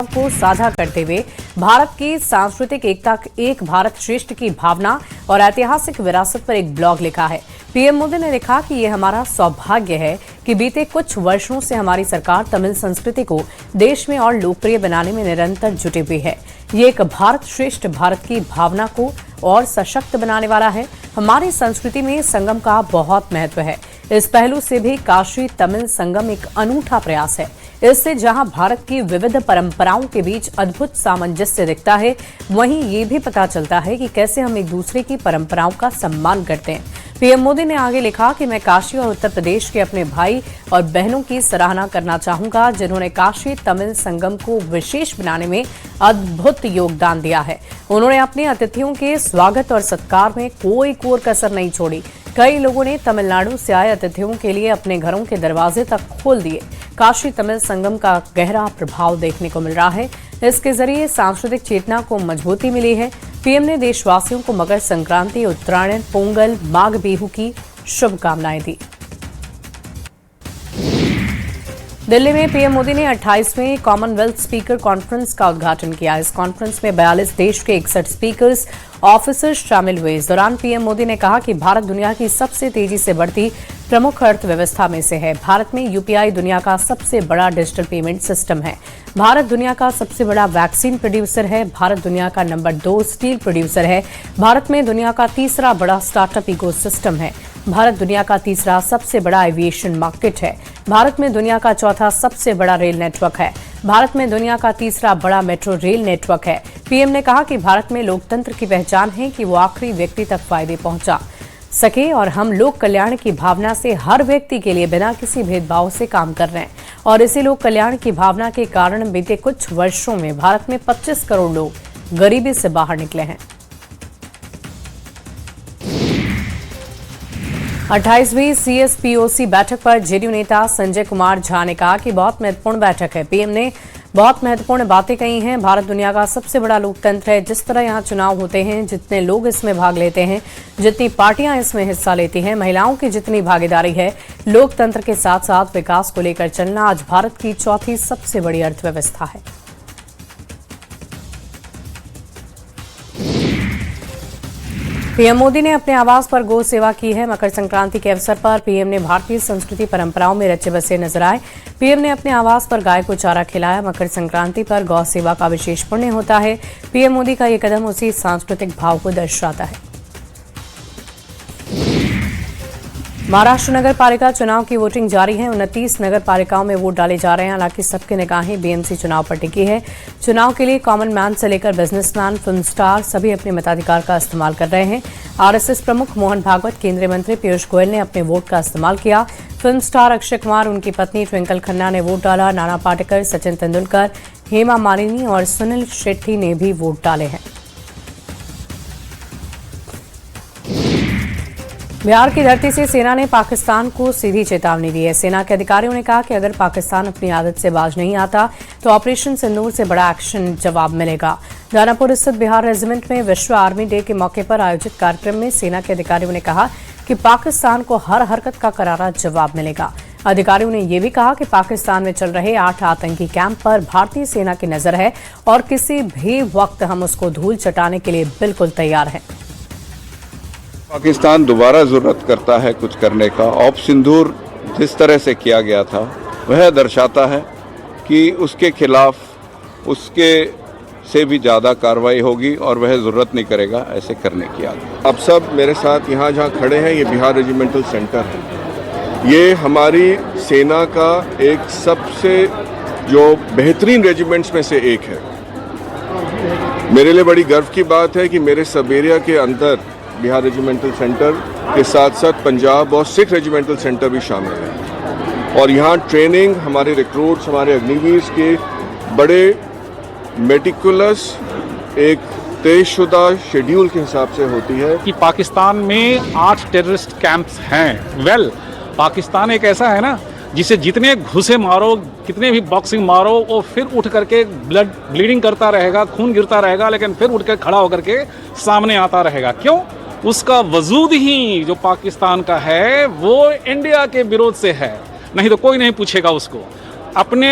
को साझा करते हुए भारत की सांस्कृतिक एकता, एक भारत श्रेष्ठ की भावना और ऐतिहासिक विरासत पर एक ब्लॉग लिखा है। पीएम मोदी ने लिखा कि ये हमारा सौभाग्य है कि बीते कुछ वर्षों से हमारी सरकार तमिल संस्कृति को देश में और लोकप्रिय बनाने में निरंतर जुटी हुई है। ये एक भारत श्रेष्ठ भारत की भावना को और सशक्त बनाने वाला है। हमारी संस्कृति में संगम का बहुत महत्व है। इस पहलू से भी काशी तमिल संगम एक अनूठा प्रयास है। इससे जहां भारत की विविध परंपराओं के बीच अद्भुत सामंजस्य दिखता है, वहीं ये भी पता चलता है कि कैसे हम एक दूसरे की परंपराओं का सम्मान करते हैं। पीएम मोदी ने आगे लिखा कि मैं काशी और उत्तर प्रदेश के अपने भाई और बहनों की सराहना करना चाहूंगा, जिन्होंने काशी तमिल संगम को विशेष बनाने में अद्भुत योगदान दिया है। उन्होंने अपने अतिथियों के स्वागत और सत्कार में कोई कोर कसर नहीं छोड़ी। कई लोगों ने तमिलनाडु से आए अतिथियों के लिए अपने घरों के दरवाजे तक खोल दिए। काशी तमिल संगम का गहरा प्रभाव देखने को मिल रहा है। इसके जरिए सांस्कृतिक चेतना को मजबूती मिली है। पीएम ने देशवासियों को मकर संक्रांति, उत्तरायण, पोंगल, माघ बिहू की शुभकामनाएं दी। दिल्ली में पीएम मोदी ने 28वें कॉमनवेल्थ स्पीकर कॉन्फ्रेंस का उद्घाटन किया। इस कॉन्फ्रेंस में 42 देश के 61 स्पीकर्स, ऑफिसर्स शामिल हुए। इस दौरान पीएम मोदी ने कहा कि भारत दुनिया की सबसे तेजी से बढ़ती प्रमुख अर्थव्यवस्था में से है। भारत में यूपीआई दुनिया का सबसे बड़ा डिजिटल पेमेंट सिस्टम है। भारत दुनिया का सबसे बड़ा वैक्सीन प्रोड्यूसर है। भारत दुनिया का नंबर 2 स्टील प्रोड्यूसर है। भारत में दुनिया का तीसरा बड़ा स्टार्टअप इकोसिस्टम है। भारत दुनिया का तीसरा सबसे बड़ा एविएशन मार्केट है। भारत में दुनिया का चौथा सबसे बड़ा रेल नेटवर्क है। भारत में दुनिया का तीसरा बड़ा मेट्रो रेल नेटवर्क है। पीएम ने कहा कि भारत में लोकतंत्र की पहचान है कि वो आखिरी व्यक्ति तक फायदे पहुंचा सके और हम लोक कल्याण की भावना से हर व्यक्ति के लिए बिना किसी भेदभाव से काम कर रहे हैं। और इसी लोक कल्याण की भावना के कारण बीते कुछ वर्षों में भारत में 25 करोड़ लोग गरीबी से बाहर निकले हैं। 28वीं सीएसपीओसी बैठक पर जेडीयू नेता संजय कुमार झा ने कहा कि बहुत महत्वपूर्ण बैठक है। पीएम ने बहुत महत्वपूर्ण बातें कही हैं। भारत दुनिया का सबसे बड़ा लोकतंत्र है। जिस तरह यहाँ चुनाव होते हैं, जितने लोग इसमें भाग लेते हैं, जितनी पार्टियां इसमें हिस्सा लेती हैं, महिलाओं की जितनी भागीदारी है, लोकतंत्र के साथ साथ विकास को लेकर चलना आज भारत की चौथी सबसे बड़ी अर्थव्यवस्था है। पीएम मोदी ने अपने आवास पर गौ सेवा की है। मकर संक्रांति के अवसर पर पीएम ने भारतीय संस्कृति परंपराओं में रचे बसे नजर आए। पीएम ने अपने आवास पर गाय को चारा खिलाया। मकर संक्रांति पर गौ सेवा का विशेष पुण्य होता है। पीएम मोदी का ये कदम उसी सांस्कृतिक भाव को दर्शाता है। महाराष्ट्र नगर पालिका चुनाव की वोटिंग जारी है। 29 नगर पालिकाओं में वोट डाले जा रहे हैं। हालांकि सबकी निगाहें बीएमसी चुनाव पर टिकी है। चुनाव के लिए कॉमन मैन से लेकर बिजनेसमैन, फिल्म स्टार सभी अपने मताधिकार का इस्तेमाल कर रहे हैं। आरएसएस प्रमुख मोहन भागवत, केंद्रीय मंत्री पीयूष गोयल ने अपने वोट का इस्तेमाल किया। फिल्म स्टार अक्षय कुमार, उनकी पत्नी ट्विंकल खन्ना ने वोट डाला। नाना पाटेकर, सचिन तेंदुलकर, हेमा मालिनी और सुनील शेट्टी ने भी वोट डाले हैं। बिहार की धरती से सेना ने पाकिस्तान को सीधी चेतावनी दी है। सेना के अधिकारियों ने कहा कि अगर पाकिस्तान अपनी आदत से बाज नहीं आता तो ऑपरेशन सिंदूर से बड़ा एक्शन जवाब मिलेगा। दानापुर स्थित बिहार रेजिमेंट में विश्व आर्मी डे के मौके पर आयोजित कार्यक्रम में सेना के अधिकारियों ने कहा कि पाकिस्तान को हर हरकत का करारा जवाब मिलेगा। अधिकारियों ने यह भी कहा कि पाकिस्तान में चल रहे 8 आतंकी कैंप पर भारतीय सेना की नजर है और किसी भी वक्त हम उसको धूल चटाने के लिए बिल्कुल तैयार हैं। पाकिस्तान दोबारा जरूरत करता है कुछ करने का। ऑप सिंदूर जिस तरह से किया गया था वह दर्शाता है कि उसके खिलाफ उसके से भी ज़्यादा कार्रवाई होगी और वह ज़रूरत नहीं करेगा ऐसे करने की आगे। आप सब मेरे साथ यहाँ जहाँ खड़े हैं, ये बिहार रेजिमेंटल सेंटर है। ये हमारी सेना का एक सबसे जो बेहतरीन रेजिमेंट्स में से एक है। मेरे लिए बड़ी गर्व की बात है कि मेरे सब एरिया के अंदर बिहार रेजिमेंटल सेंटर के साथ साथ पंजाब और सिख रेजिमेंटल सेंटर भी शामिल है। और यहाँ ट्रेनिंग हमारे रिक्रूट्स, हमारे अग्निवीर के बड़े मेटिकुलस एक तयशुदा शेड्यूल के हिसाब से होती है। कि पाकिस्तान में 8 टेररिस्ट कैंप्स हैं। पाकिस्तान एक ऐसा है ना जिसे जितने घुसे मारो, कितने भी बॉक्सिंग मारो, वो फिर उठ करके ब्लीडिंग करता रहेगा, खून गिरता रहेगा, लेकिन फिर उठ कर खड़ा होकर के सामने आता रहेगा। क्यों? उसका वजूद ही जो पाकिस्तान का है वो इंडिया के विरोध से है, नहीं तो कोई नहीं पूछेगा उसको। अपने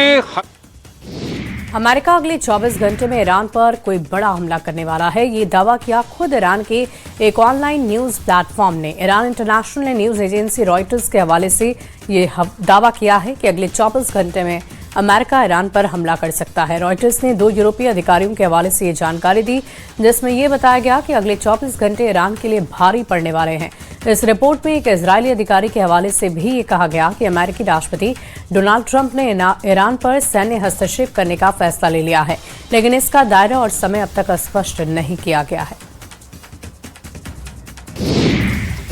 अमेरिका अगले 24 घंटे में ईरान पर कोई बड़ा हमला करने वाला है, ये दावा किया खुद ईरान के एक ऑनलाइन न्यूज प्लेटफॉर्म ने। ईरान इंटरनेशनल ने न्यूज एजेंसी रॉयटर्स के हवाले से ये दावा किया है कि अगले 24 घंटे में अमेरिका ईरान पर हमला कर सकता है। रॉयटर्स ने 2 यूरोपीय अधिकारियों के हवाले से ये जानकारी दी, जिसमें यह बताया गया कि अगले 24 घंटे ईरान के लिए भारी पड़ने वाले हैं। इस रिपोर्ट में एक इजरायली अधिकारी के हवाले से भी ये कहा गया कि अमेरिकी राष्ट्रपति डोनाल्ड ट्रंप ने ईरान पर सैन्य हस्तक्षेप करने का फैसला ले लिया है, लेकिन इसका दायरा और समय अब तक स्पष्ट नहीं किया गया है।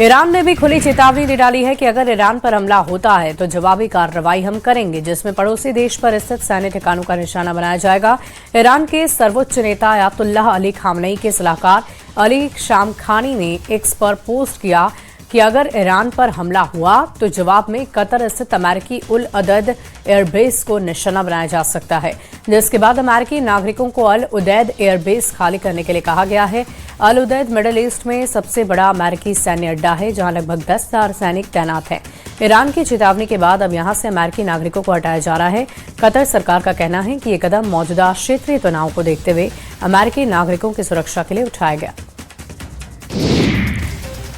ईरान ने भी खुली चेतावनी दे डाली है कि अगर ईरान पर हमला होता है तो जवाबी कार्रवाई हम करेंगे, जिसमें पड़ोसी देश पर स्थित सैन्य ठिकानों का निशाना बनाया जाएगा। ईरान के सर्वोच्च नेता अयातुल्लाह अली खामनेई के सलाहकार अली शामखानी ने एक्स पर पोस्ट किया कि अगर ईरान पर हमला हुआ तो जवाब में कतर स्थित अमेरिकी उल अदद एयरबेस को निशाना बनाया जा सकता है, जिसके बाद अमेरिकी नागरिकों को अल उदैद एयरबेस खाली करने के लिए कहा गया है। अल उदैद मिडल ईस्ट में सबसे बड़ा अमेरिकी सैन्य अड्डा है, जहां लगभग 10,000 सैनिक तैनात हैं। ईरान की चेतावनी के बाद अब यहां से अमेरिकी नागरिकों को हटाया जा रहा है। कतर सरकार का कहना है कि ये कदम मौजूदा क्षेत्रीय तनाव को देखते हुए अमेरिकी नागरिकों की सुरक्षा के लिए उठाया गया।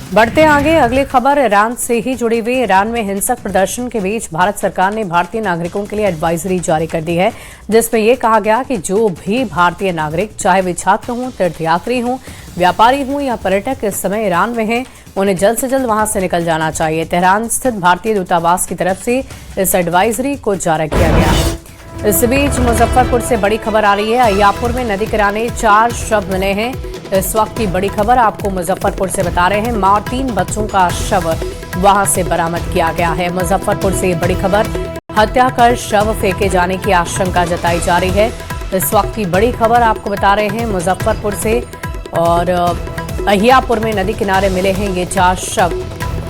बढ़ते आगे अगली खबर ईरान से ही जुड़ी हुई। ईरान में हिंसक प्रदर्शन के बीच भारत सरकार ने भारतीय नागरिकों के लिए एडवाइजरी जारी कर दी है, जिसमें यह कहा गया कि जो भी भारतीय नागरिक, चाहे वे छात्र हों, तीर्थयात्री हों, व्यापारी हों या पर्यटक, इस समय ईरान में हैं, उन्हें जल्द से जल्द वहां से निकल जाना चाहिए। तेहरान स्थित भारतीय दूतावास की तरफ से इस एडवाइजरी को जारी किया गया है। इस बीच मुजफ्फरपुर से बड़ी खबर आ रही है। अय्यापुर में नदी किनारे 4 शव मिले हैं। इस वक्त की बड़ी खबर आपको मुजफ्फरपुर से बता रहे हैं। मां और 3 बच्चों का शव वहां से बरामद किया गया है। मुजफ्फरपुर से बड़ी खबर, हत्या कर शव फेंके जाने की आशंका जताई जा रही है। इस वक्त की बड़ी खबर आपको बता रहे हैं मुजफ्फरपुर से। और अय्यापुर में नदी किनारे मिले हैं ये 4 शव।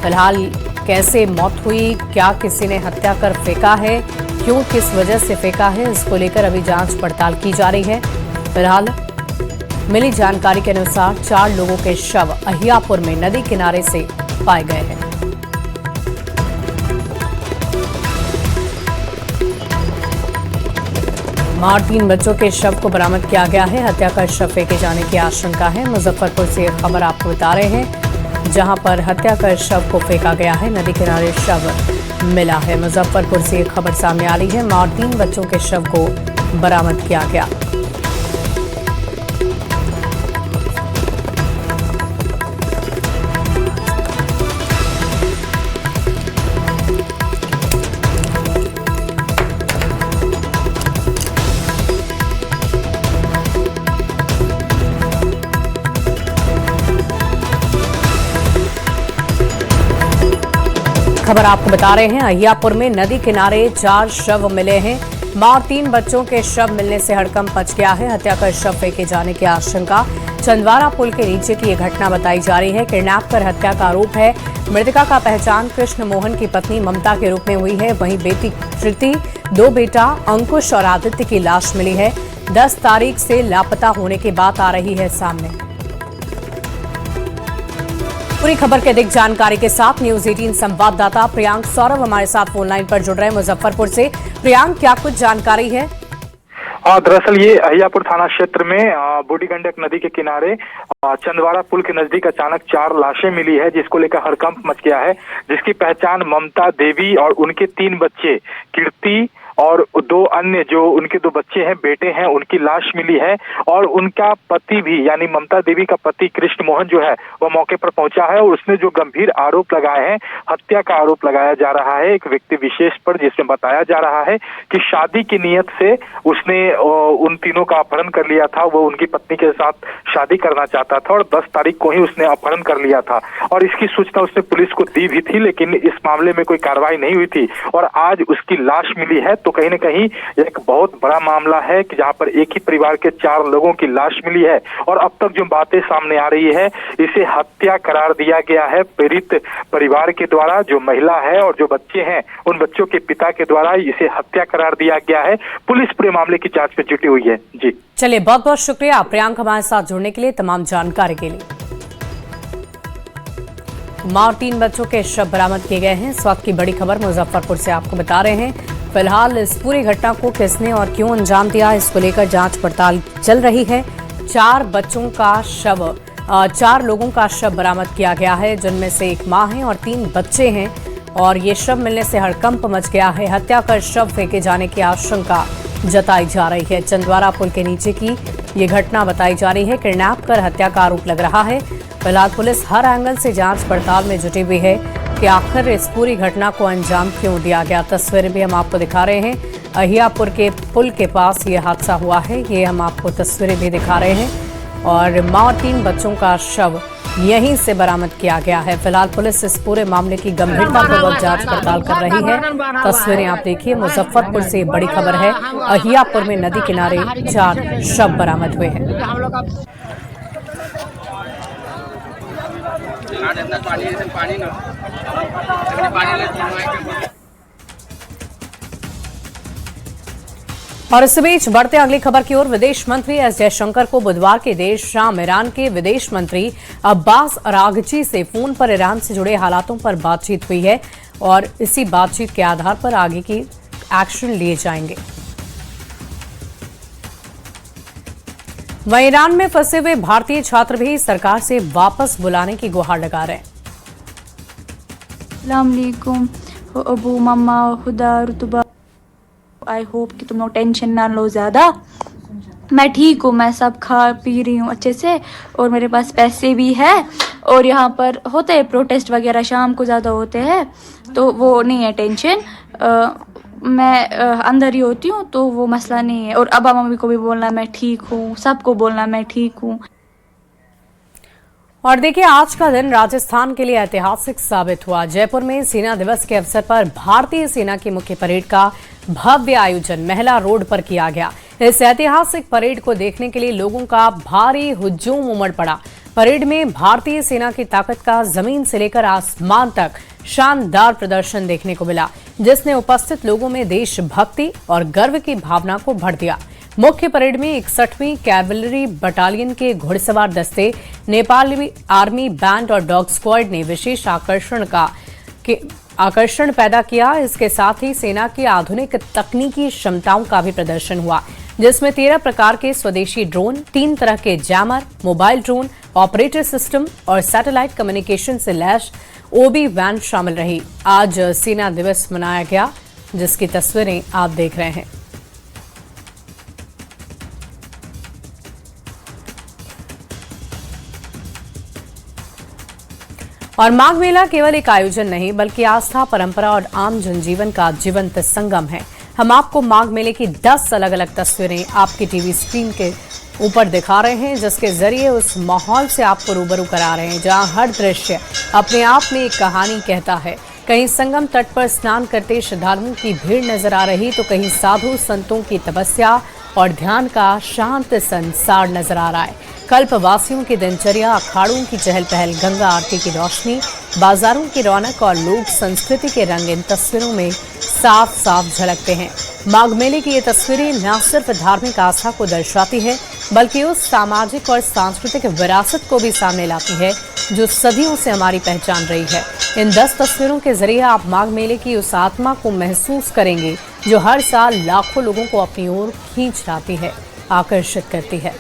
फिलहाल कैसे मौत हुई, क्या किसी ने हत्या कर फेंका है, क्यों, किस वजह से फेंका है, इसको लेकर अभी जांच पड़ताल की जा रही है। फिलहाल मिली जानकारी के अनुसार 4 लोगों के शव अय्यापुर में नदी किनारे से पाए गए हैं। मां और 3 बच्चों के शव को बरामद किया गया है। हत्या कर शव फेंके जाने की आशंका है। मुजफ्फरपुर से एक खबर आपको बता रहे हैं, जहां पर हत्या कर शव को फेंका गया है, नदी किनारे शव मिला है। मुजफ्फरपुर से एक खबर सामने आ रही है। मां और 3 बच्चों के शव को बरामद किया गया। खबर आपको बता रहे हैं, अय्यापुर में नदी किनारे 4 शव मिले हैं। मां और 3 बच्चों के शव मिलने से हड़कंप मच गया है। हत्या कर शव फेंके जाने की आशंका। चंदवारा पुल के नीचे की यह घटना बताई जा रही है। किडनैप कर हत्या का आरोप है। मृतका का पहचान कृष्ण मोहन की पत्नी ममता के रूप में हुई है। वहीं बेटी कृति, 2 बेटा अंकुश और आदित्य की लाश मिली है। 10 तारीख से लापता होने की बात आ रही है सामने। पूरी खबर के अधिक जानकारी के साथ न्यूज 18 संवाददाता प्रियांक सौरभ हमारे साथ फोन लाइन पर जुड़ रहे हैं मुजफ्फरपुर से। प्रियांक, क्या कुछ जानकारी है? दरअसल ये अय्यापुर थाना क्षेत्र में बूढ़ी गंडक नदी के किनारे चंदवारा पुल के नजदीक अचानक 4 लाशें मिली है, जिसको लेकर हड़कंप मच गया है। जिसकी पहचान ममता देवी और उनके 3 बच्चे कीर्ति और 2 अन्य जो उनके 2 बच्चे हैं, बेटे हैं, उनकी लाश मिली है। और उनका पति भी, यानी ममता देवी का पति कृष्ण मोहन जो है वो मौके पर पहुंचा है और उसने जो गंभीर आरोप लगाए हैं, हत्या का आरोप लगाया जा रहा है एक व्यक्ति विशेष पर, जिसमें बताया जा रहा है कि शादी की नीयत से उसने उन तीनों का अपहरण कर लिया था। वो उनकी पत्नी के साथ शादी करना चाहता था और 10 तारीख को ही उसने अपहरण कर लिया था। और इसकी सूचना उसने पुलिस को दी भी थी, लेकिन इस मामले में कोई कार्रवाई नहीं हुई थी। और आज उसकी लाश मिली है, तो कहीं न कहीं एक बहुत बड़ा मामला है कि जहां पर एक ही परिवार के 4 लोगों की लाश मिली है। और अब तक जो बातें सामने आ रही है, इसे हत्या करार दिया गया है पीड़ित परिवार के द्वारा। जो महिला है और जो बच्चे हैं, उन बच्चों के पिता के द्वारा इसे हत्या करार दिया गया है। पुलिस पूरे मामले की जांच में जुटी हुई है। जी चलिए, बहुत बहुत शुक्रिया प्रियांक हमारे साथ जुड़ने के लिए, तमाम जानकारी के लिए। मां और 3 बच्चों के शव बरामद किए गए हैं। इस वक्त की बड़ी खबर मुजफ्फरपुर से आपको बता रहे हैं। फिलहाल इस पूरी घटना को किसने और क्यों अंजाम दिया, इसको लेकर जांच पड़ताल चल रही है। 4 लोगों का शव बरामद किया गया है, जिनमें से एक मां है और 3 बच्चे हैं और ये शव मिलने से हड़कंप मच गया है। हत्या कर शव फेंके जाने की आशंका जताई जा रही है। चंदवारा पुल के नीचे की ये घटना बताई जा रही है। किडनैप कर हत्या का आरोप लग रहा है। फिलहाल पुलिस हर एंगल से जांच पड़ताल में जुटी हुई है कि आखिर इस पूरी घटना को अंजाम क्यों दिया गया। तस्वीरें भी हम आपको दिखा रहे हैं। अहियापुर के पुल के पास ये हादसा हुआ है, ये हम आपको तस्वीरें भी दिखा रहे हैं और मां और 3 बच्चों का शव यहीं से बरामद किया गया है। फिलहाल पुलिस इस पूरे मामले की गंभीरतापूर्वक जांच पड़ताल कर रही है। तस्वीरें आप देखिए, मुजफ्फरपुर से बड़ी खबर है। अहियापुर में नदी किनारे 4 शव बरामद हुए हैं। और इस बीच बढ़ते अगली खबर की ओर। विदेश मंत्री एस जयशंकर को बुधवार की देर शाम ईरान के विदेश मंत्री अब्बास अरागची से फोन पर ईरान से जुड़े हालातों पर बातचीत हुई है और इसी बातचीत के आधार पर आगे की एक्शन लिए जाएंगे। वहीं ईरान में फंसे हुए भारतीय छात्र भी सरकार से वापस बुलाने की गुहार लगा रहे हैं। अस्सलाम वालेकुम अबू मम्मा खुदा रुतबा, आई होप कि तुम लोग टेंशन ना लो ज़्यादा। मैं ठीक हूँ, मैं सब खा पी रही हूँ अच्छे से और मेरे पास पैसे भी है। और यहाँ पर होते हैं प्रोटेस्ट वगैरह, शाम को ज़्यादा होते हैं तो वो नहीं है टेंशन। मैं अंदर ही होती हूँ तो वो मसला नहीं है। और अब्बा मम्मी को भी बोलना मैं ठीक हूँ, सबको बोलना मैं ठीक हूँ। और देखिए, आज का दिन राजस्थान के लिए ऐतिहासिक साबित हुआ। जयपुर में सेना दिवस के अवसर पर भारतीय सेना की मुख्य परेड का भव्य आयोजन महिला रोड पर किया गया। इस ऐतिहासिक परेड को देखने के लिए लोगों का भारी हुजूम उमड़ पड़ा। परेड में भारतीय सेना की ताकत का जमीन से लेकर आसमान तक शानदार प्रदर्शन देखने को मिला, जिसने उपस्थित लोगों में देशभक्ति और गर्व की भावना को भर दिया। मुख्य परेड में 61वीं कैवलरी बटालियन के घुड़सवार दस्ते, नेपाली आर्मी बैंड और डॉग स्क्वाड ने विशेष आकर्षण पैदा किया। इसके साथ ही सेना की आधुनिक तकनीकी क्षमताओं का भी प्रदर्शन हुआ, जिसमें 13 प्रकार के स्वदेशी ड्रोन, 3 तरह के jammer, mobile drone, operator system और सैटेलाइट कम्युनिकेशन से लैस ओबी वैन शामिल रही। आज सेना दिवस मनाया गया, जिसकी तस्वीरें आप देख रहे हैं। और माघ मेला केवल एक आयोजन नहीं, बल्कि आस्था, परंपरा और आम जनजीवन का जीवंत संगम है। हम आपको माघ मेले की 10 अलग अलग तस्वीरें आपकी टीवी स्क्रीन के ऊपर दिखा रहे हैं, जिसके जरिए उस माहौल से आपको रूबरू करा रहे हैं, जहां हर दृश्य अपने आप में एक कहानी कहता है। कहीं संगम तट पर स्नान करते श्रद्धालुओं की भीड़ नजर आ रही, तो कहीं साधु संतों की तपस्या और ध्यान का शांत संसार नजर आ रहा है। कल्पवासियों की दिनचर्या, अखाड़ों की चहल पहल, गंगा आरती की रोशनी, बाजारों की रौनक और लोक संस्कृति के रंग इन तस्वीरों में साफ साफ झलकते हैं। माघ मेले की ये तस्वीरें न सिर्फ धार्मिक आस्था को दर्शाती है, बल्कि उस सामाजिक और सांस्कृतिक विरासत को भी सामने लाती है जो सदियों से हमारी पहचान रही है। इन 10 तस्वीरों के जरिए आप माघ मेले की उस आत्मा को महसूस करेंगे जो हर साल लाखों लोगों को अपनी ओर खींच लाती है, आकर्षित करती है।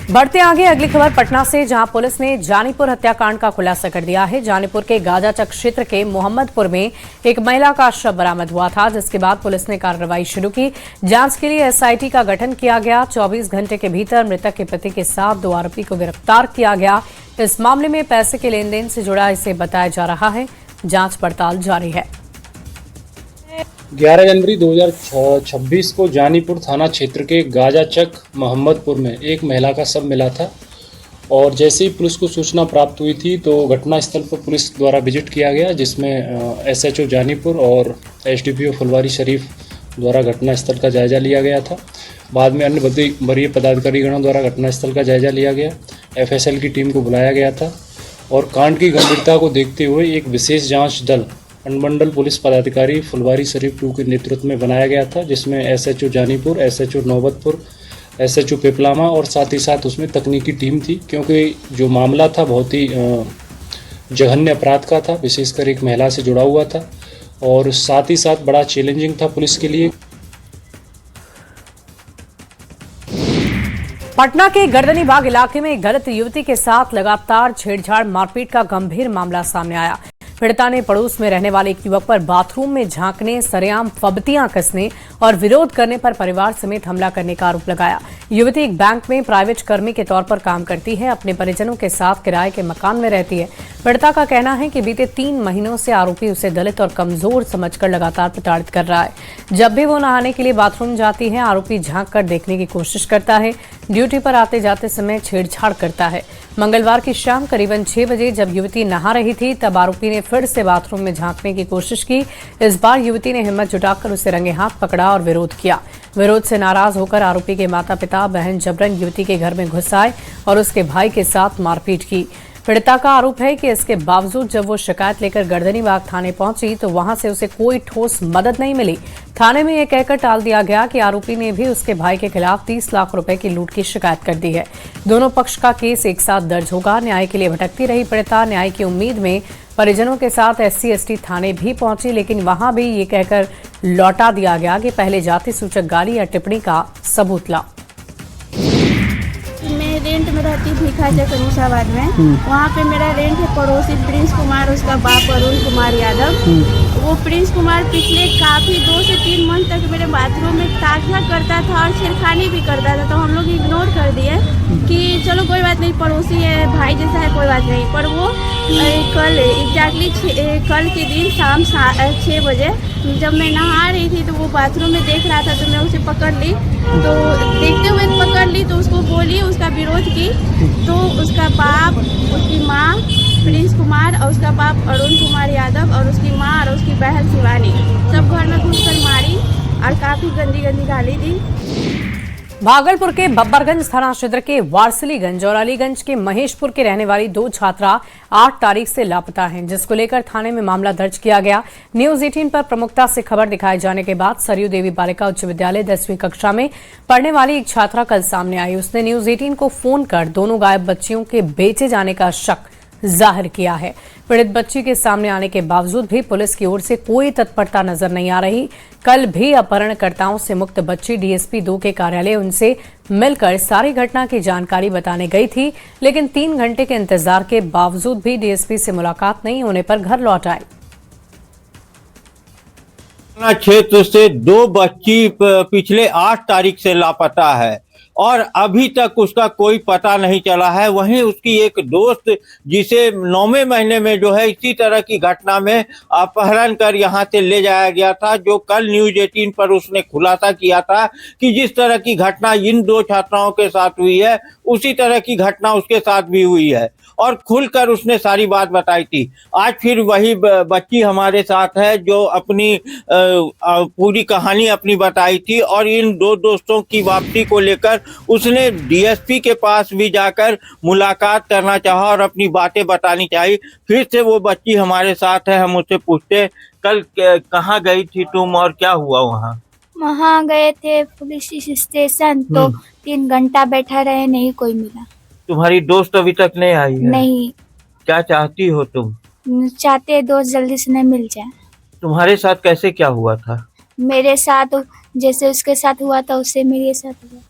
बढ़ते आगे अगली खबर पटना से, जहां पुलिस ने जानीपुर हत्याकांड का खुलासा कर दिया है। जानीपुर के गाजाचक क्षेत्र के मोहम्मदपुर में एक महिला का शव बरामद हुआ था, जिसके बाद पुलिस ने कार्रवाई शुरू की। जांच के लिए एसआईटी का गठन किया गया। 24 घंटे के भीतर मृतक के पति के साथ 2 आरोपी को गिरफ्तार किया गया। इस मामले में पैसे के लेन देन से जुड़ा इसे बताया जा रहा है। जांच पड़ताल जारी है। 11 जनवरी 2026 को जानीपुर थाना क्षेत्र के गाजाचक मोहम्मदपुर में एक महिला का शव मिला था और जैसे ही पुलिस को सूचना प्राप्त हुई थी तो घटनास्थल पर पुलिस द्वारा विजिट किया गया, जिसमें एसएचओ जानीपुर और एसडीपीओ फुलवारी शरीफ द्वारा घटनास्थल का जायजा लिया गया था। बाद में अन्य वरीय पदाधिकारीगणों द्वारा घटनास्थल का जायजा लिया गया। एफएसएल की टीम को बुलाया गया था और कांड की गंभीरता को देखते हुए एक विशेष जाँच दल अनुमंडल पुलिस पदाधिकारी फुलवारी शरीफ 2 के नेतृत्व में बनाया गया था, जिसमें SHO Janipur, SHO Naubatpur, SHO Piplama और साथ ही साथ उसमें तकनीकी टीम थी, क्योंकि जो मामला था बहुत ही जघन्य अपराध का था, विशेषकर एक महिला से जुड़ा हुआ था और साथ ही साथ बड़ा चैलेंजिंग था पुलिस के लिए। पटना के गर्दनी बाग इलाके में एक दलित युवती के साथ लगातार छेड़छाड़ मारपीट का गंभीर मामला सामने आया। पीड़िता ने पड़ोस में रहने वाले एक युवक पर बाथरूम में झांकने, सरेआम फबतियां कसने और विरोध करने पर परिवार समेत हमला करने का आरोप लगाया। युवती एक बैंक में प्राइवेट कर्मी के तौर पर काम करती है, अपने परिजनों के साथ किराए के मकान में रहती है। पीड़िता का कहना है कि बीते 3 महीनों से आरोपी उसे दलित और कमजोर समझकर लगातार प्रताड़ित कर रहा है। जब भी वो नहाने के लिए बाथरूम जाती है, आरोपी झांक कर देखने की कोशिश करता है। ड्यूटी पर आते जाते समय छेड़छाड़ करता है। मंगलवार की शाम करीबन 6 बजे जब युवती नहा रही थी, तब आरोपी ने फिर से बाथरूम में झांकने की कोशिश की। इस बार युवती ने हिम्मत जुटाकर उसे रंगे हाथ पकड़ा और विरोध किया। विरोध से नाराज होकर आरोपी के माता पिता बहन जबरन युवती के घर में घुस आए और उसके भाई के साथ मारपीट की। पीड़िता का आरोप है कि इसके बावजूद जब वो शिकायत लेकर गर्दनी बाग थाने पहुंची तो वहां से उसे कोई ठोस मदद नहीं मिली। थाने में यह कहकर टाल दिया गया कि आरोपी ने भी उसके भाई के खिलाफ 30 लाख रुपए की लूट की शिकायत कर दी है। दोनों पक्ष का केस एक साथ दर्ज होगा। न्याय के लिए भटकती रही पीड़िता न्याय की उम्मीद में परिजनों के साथ SC/ST थाने भी पहुंची, लेकिन वहां भी ये कहकर लौटा दिया गया कि पहले जाति सूचक गाली या टिप्पणी का सबूत लाओ। मैं रेंट में रहती भीखा चक मुसाबाद में। वहाँ पे मेरा रेंट है पड़ोसी प्रिंस कुमार, उसका बाप अरुण कुमार यादव। वो प्रिंस कुमार पिछले काफ़ी 2 से 3 मंथ तक मेरे बाथरूम में ताकना करता था और छेड़खानी भी करता था। तो हम लोग इग्नोर कर दिए कि चलो कोई बात नहीं, पड़ोसी है, भाई जैसा है, कोई बात नहीं। पर वो कल एग्जैक्टली कल के दिन शाम 6 बजे जब मैं नहा रही थी तो वो बाथरूम में देख रहा था, तो मैं उसे पकड़ ली। तो देखते हुए पकड़ ली तो उसको बोली, उसका विरोध की। तो उसका बाप, उसकी माँ प्रिंस कुमार और उसका बाप अरुण कुमार यादव और उसकी माँ और उसकी बहन शिवानी सब घर में घुसकर मारी और काफ़ी गंदी गंदी गाली दी। भागलपुर के बब्बरगंज थाना क्षेत्र के वारसिलीगंज और अलीगंज के महेशपुर के रहने वाली 2 छात्रा 8 तारीख से लापता हैं, जिसको लेकर थाने में मामला दर्ज किया गया। न्यूज 18 पर प्रमुखता से खबर दिखाए जाने के बाद सरयू देवी बालिका उच्च विद्यालय 10वीं कक्षा में पढ़ने वाली एक छात्रा कल सामने आई। उसने न्यूज 18 को फोन कर दोनों गायब बच्चियों के बेचे जाने का शक जाहिर किया है। पीड़ित बच्ची के सामने आने के बावजूद भी पुलिस की ओर से कोई तत्परता नजर नहीं आ रही। कल भी अपहरणकर्ताओं से मुक्त बच्ची DSP 2 के कार्यालय उनसे मिलकर सारी घटना की जानकारी बताने गई थी, लेकिन 3 घंटे के इंतजार के बावजूद भी DSP से मुलाकात नहीं होने पर घर लौट आई। क्षेत्र से 2 बच्ची पिछले 8 तारीख से लापता है और अभी तक उसका कोई पता नहीं चला है। वहीं उसकी एक दोस्त जिसे 9वें महीने में जो है इसी तरह की घटना में अपहरण कर यहाँ से ले जाया गया था, जो कल न्यूज 18 पर उसने खुलासा किया था कि जिस तरह की घटना इन 2 छात्राओं के साथ हुई है उसी तरह की घटना उसके साथ भी हुई है और खुलकर उसने सारी बात बताई थी। आज फिर वही बच्ची हमारे साथ है जो अपनी पूरी कहानी अपनी बताई थी और इन 2 दोस्तों की वापसी को लेकर उसने DSP के पास भी जाकर मुलाकात करना चाहा और अपनी बातें बतानी चाहिए। फिर से वो बच्ची हमारे साथ है, हम उससे पूछते कल कहाँ गई थी तुम और क्या हुआ वहाँ? वहाँ गए थे पुलिस स्टेशन, तो 3 घंटा बैठा रहे, नहीं कोई मिला। तुम्हारी दोस्त अभी तक नहीं आई है? नहीं। क्या चाहती हो तुम? चाहते दोस्त जल्दी से नहीं मिल जाए। तुम्हारे साथ कैसे क्या हुआ था? मेरे साथ जैसे उसके साथ हुआ था उससे मेरे साथ हुआ।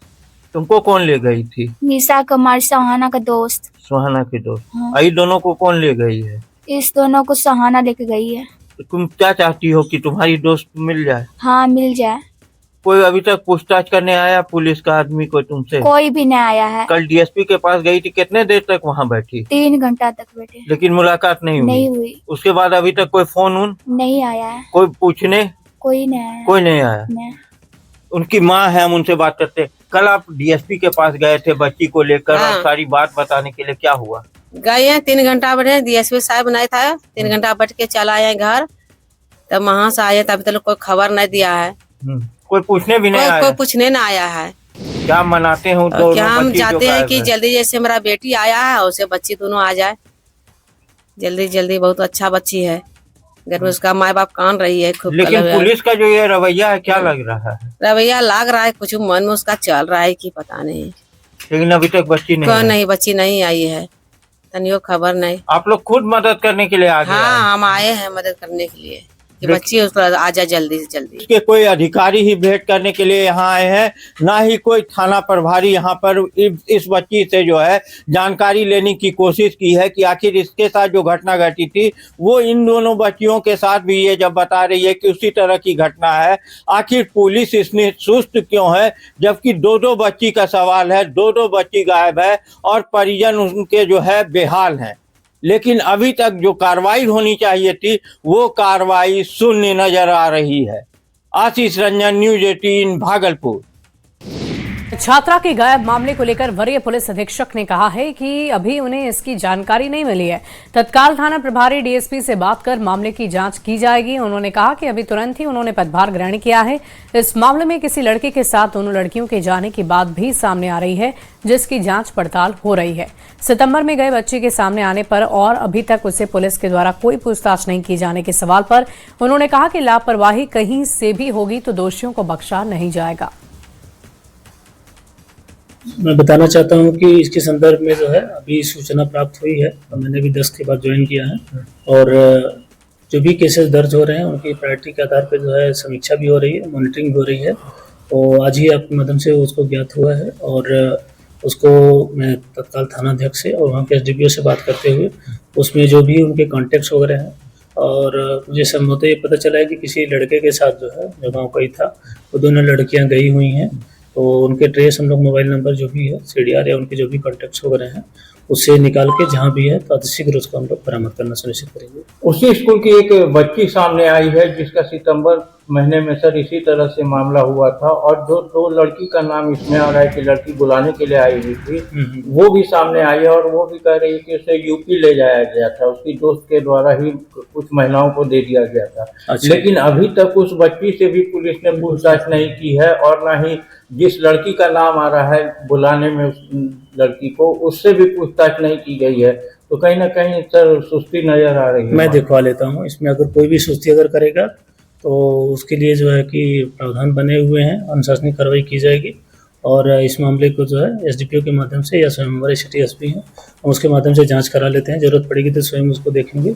तुमको कौन ले गई थी? निशा कुमार, सहाना का दोस्त। सुहाना की दोस्त। हाँ। ये दोनों को कौन ले गई है? इस दोनों को सहाना लेके गई है। तो तुम क्या चाहती हो कि तुम्हारी दोस्त मिल जाए? हाँ, मिल जाए। कोई अभी तक पूछताछ करने आया पुलिस का आदमी को तुमसे? कोई भी नहीं आया है। कल DSP के पास गई थी, कितने देर तक वहाँ बैठी? 3 घंटा तक बैठे, लेकिन मुलाकात नहीं हुई? नहीं हुई। उसके बाद अभी तक कोई फोन नहीं आया है। कोई पूछने? कोई नहीं आया। कोई नहीं आया। नहीं। उनकी माँ है, हम उनसे बात करते। कल आप DSP के पास गए थे बच्ची को लेकर और सारी बात बताने के लिए, क्या हुआ? गए हैं, 3 घंटा बैठे, DSP साहब नहीं था, 3 घंटा बैठ के चला आए घर। तब वहाँ से आए, तब तक कोई खबर नहीं दिया है। कोई पूछने भी नहीं आया? कोई पूछने ना आया है। क्या मनाते हो? क्या हम चाहते हैं कि जल्दी जैसे मेरा बेटी आया है उसे बच्ची दोनों आ जाए जल्दी जल्दी। बहुत अच्छा बच्ची है, घर में उसका माँ बाप कान रही है खूब। लेकिन पुलिस का जो ये रवैया है, क्या लग रहा है? रवैया लग रहा है कुछ मन में उसका चल रहा है कि पता नहीं, लेकिन अभी तक बच्ची नहीं बच्ची नहीं आई है। तनियो खबर नहीं। आप लोग खुद मदद करने के लिए आ गए हैं? हाँ, हम आए हैं मदद करने के लिए कि बच्ची उसको आ जाए जल्दी से जल्दी। उसके कोई अधिकारी ही भेंट करने के लिए यहाँ आए हैं, ना ही कोई थाना प्रभारी यहाँ पर इस बच्ची से जो है जानकारी लेने की कोशिश की है कि आखिर इसके साथ जो घटना घटी थी वो इन दोनों बच्चियों के साथ भी ये जब बता रही है कि उसी तरह की घटना है, आखिर पुलिस इसमें सुस्त क्यों है? जबकि दो बच्ची का सवाल है, दो बच्ची गायब है और परिजन उनके जो है बेहाल हैं। लेकिन अभी तक जो कार्रवाई होनी चाहिए थी वो कार्रवाई शून्य नजर आ रही है। आशीष रंजन, न्यूज 18 भागलपुर। छात्रा के गायब मामले को लेकर वरीय पुलिस अधीक्षक ने कहा है कि अभी उन्हें इसकी जानकारी नहीं मिली है। तत्काल थाना प्रभारी डीएसपी से बात कर मामले की जांच की जाएगी। उन्होंने कहा कि अभी तुरंत ही उन्होंने पदभार ग्रहण किया है। इस मामले में किसी लड़के के साथ दोनों लड़कियों के जाने की बात भी सामने आ रही है, जिसकी जांच पड़ताल हो रही है। सितंबर में गए बच्चे के सामने आने पर और अभी तक उसे पुलिस के द्वारा कोई पूछताछ नहीं की जाने के सवाल पर उन्होंने कहा कि लापरवाही कहीं से भी होगी तो दोषियों को बख्शा नहीं जाएगा। मैं बताना चाहता हूं कि इसके संदर्भ में जो है अभी सूचना प्राप्त हुई है और मैंने भी 10 के बाद ज्वाइन किया है और जो भी केसेस दर्ज हो रहे हैं उनकी प्रायोरिटी के आधार पर जो है समीक्षा भी हो रही है, मॉनिटरिंग भी हो रही है। तो आज ही आपके माध्यम से उसको ज्ञात हुआ है और उसको मैं तत्काल थाना अध्यक्ष से और वहाँ के एसडीपीओ से बात करते हुए उसमें जो भी उनके कॉन्टेक्ट्स वगैरह हैं और मुझे संभवतः ये पता चला है कि किसी लड़के के साथ जो है जो गाँव का ही था वो दोनों लड़कियाँ गई हुई हैं। तो उनके ट्रेस हम लोग मोबाइल नंबर जो भी है सीडीआर या उनके जो भी कॉन्टेक्ट्स वगैरह हैं उससे निकाल के जहाँ भी है तो अतिशीघ्र उसको हम लोग बरामद करना सुनिश्चित करेंगे। उसी स्कूल की एक बच्ची सामने आई है जिसका सितंबर महीने में सर इसी तरह से मामला हुआ था और जो दो लड़की का नाम इसमें आ रहा है कि लड़की बुलाने के लिए आई हुई थी वो भी सामने आई है और वो भी कह रही है कि उसे यूपी ले जाया गया था, उसकी दोस्त के द्वारा ही कुछ महिलाओं को दे दिया गया था। अच्छा। लेकिन अभी तक उस बच्ची से भी पुलिस ने पूछताछ नहीं की है और न ही जिस लड़की का नाम आ रहा है बुलाने में उस लड़की को उससे भी पूछताछ नहीं की गई है। तो कहीं ना कहीं सर सुस्ती नजर आ रही है। मैं दिखवा लेता हूँ इसमें अगर कोई भी सुस्ती अगर करेगा तो उसके लिए जो है कि प्रावधान बने हुए हैं, अनुशासनिक कार्रवाई की जाएगी और इस मामले को जो है एसडीपीओ के माध्यम से या स्वयं हमारे सिटी एसपी हैं उसके माध्यम से जांच करा लेते हैं। जरूरत पड़ेगी तो स्वयं उसको देखेंगे